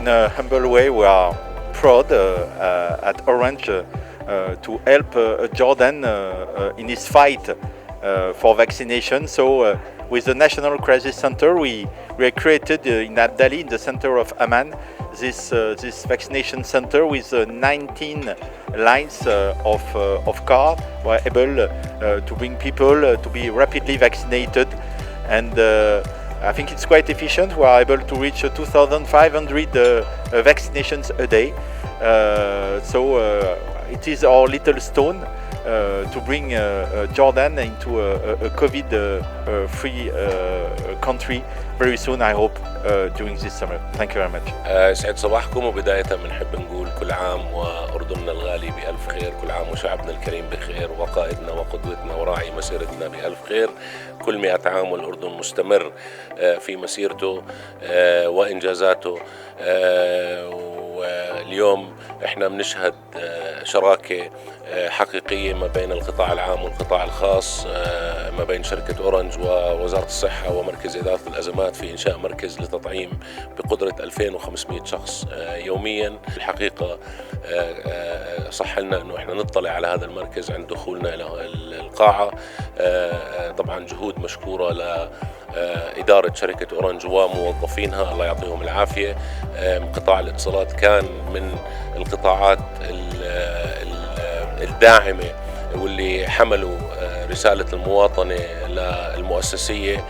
in a humble way, we are proud at Orange to help Jordan in his fight for vaccination. So with the National Crisis Center, we created in Abdali, in the center of Amman, this vaccination center with 19 lines of cars. We're able to bring people to be rapidly vaccinated, and I think it's quite efficient. We are able to reach 2,500 vaccinations a day. So it is our little stone to bring Jordan into a COVID-free country very soon, I hope, during this summer. Thank you very much. يسعد صباحكم. وبداية بنحب نقول كل عام وأردننا الغالي بألف خير، كل عام وشعبنا الكريم بخير، وقائدنا وقدوتنا وراعي مسيرتنا بألف خير. كل 100 عام والأردن مستمر في مسيرته وإنجازاته. واليوم احنا بنشهد شراكة حقيقية ما بين القطاع العام والقطاع الخاص، ما بين شركة أورنج ووزارة الصحة ومركز إدارة الأزمات في إنشاء مركز لتطعيم بقدرة 2500 شخص يوميا. الحقيقة صح لنا أنه احنا نطلع على هذا المركز عند دخولنا إلى القاعة. طبعا جهود مشكورة لإدارة شركة أورنج وموظفينها، الله يعطيهم العافية. قطاع الاتصالات كان من القطاعات الداعمة واللي حملوا رسالة المواطنة للمؤسسية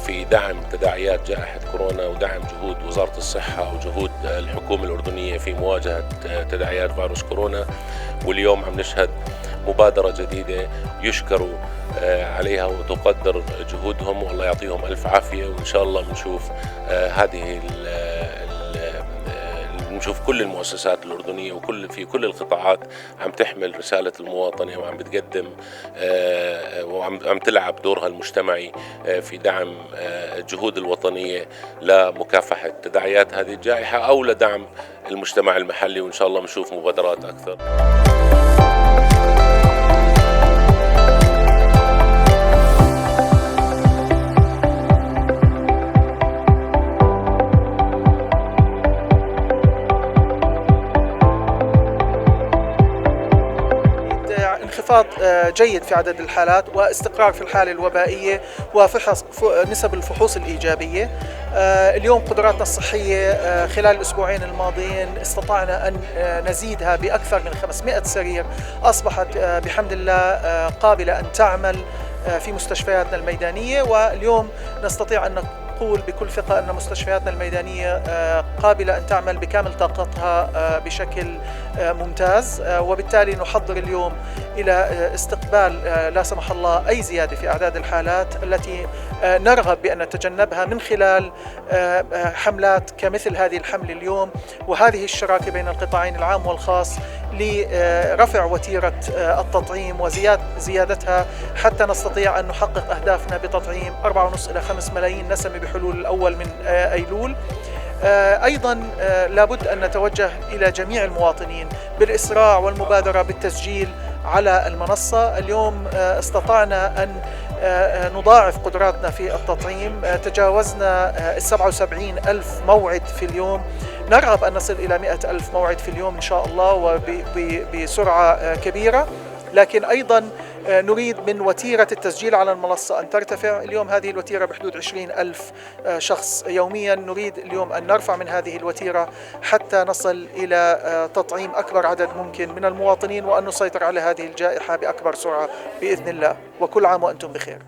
في دعم تداعيات جائحة كورونا ودعم جهود وزارة الصحة وجهود الحكومة الأردنية في مواجهة تداعيات فيروس كورونا. واليوم عم نشهد مبادرة جديدة يشكروا عليها وتقدر جهودهم، والله يعطيهم ألف عافية. وإن شاء الله بنشوف نشوف كل المؤسسات الأردنية في كل القطاعات عم تحمل رسالة المواطنة وعم بتقدم وعم تلعب دورها المجتمعي في دعم الجهود الوطنية لمكافحة تداعيات هذه الجائحة أو لدعم المجتمع المحلي. وإن شاء الله بنشوف مبادرات أكثر. انخفاض جيد في عدد الحالات واستقرار في الحالة الوبائية وفحص نسب الفحوص الإيجابية. اليوم قدراتنا الصحية خلال الأسبوعين الماضيين استطعنا أن نزيدها بأكثر من 500 سرير أصبحت بحمد الله قابلة أن تعمل في مستشفياتنا الميدانية. واليوم نستطيع أن نقول بكل ثقة أن مستشفياتنا الميدانية قابلة أن تعمل بكامل طاقتها بشكل ممتاز، وبالتالي نحضر اليوم إلى استقبال لا سمح الله أي زيادة في أعداد الحالات التي نرغب بأن نتجنبها من خلال حملات كمثل هذه الحملة اليوم، وهذه الشراكة بين القطاعين العام والخاص لرفع وتيرة التطعيم وزيادتها حتى نستطيع أن نحقق أهدافنا بتطعيم 4.5 إلى 5 ملايين نسمة بحلول الأول من أيلول. أيضا لابد أن نتوجه إلى جميع المواطنين بالإسراع والمبادرة بالتسجيل على المنصة. اليوم استطعنا أن نضاعف قدراتنا في التطعيم، تجاوزنا 77 ألف موعد في اليوم، نرغب أن نصل إلى 100 ألف موعد في اليوم إن شاء الله وبسرعة كبيرة. لكن أيضا نريد من وتيرة التسجيل على المنصة أن ترتفع. اليوم هذه الوتيرة بحدود 20 ألف شخص يوميا، نريد اليوم أن نرفع من هذه الوتيرة حتى نصل إلى تطعيم أكبر عدد ممكن من المواطنين وأن نسيطر على هذه الجائحة بأكبر سرعة بإذن الله. وكل عام وأنتم بخير.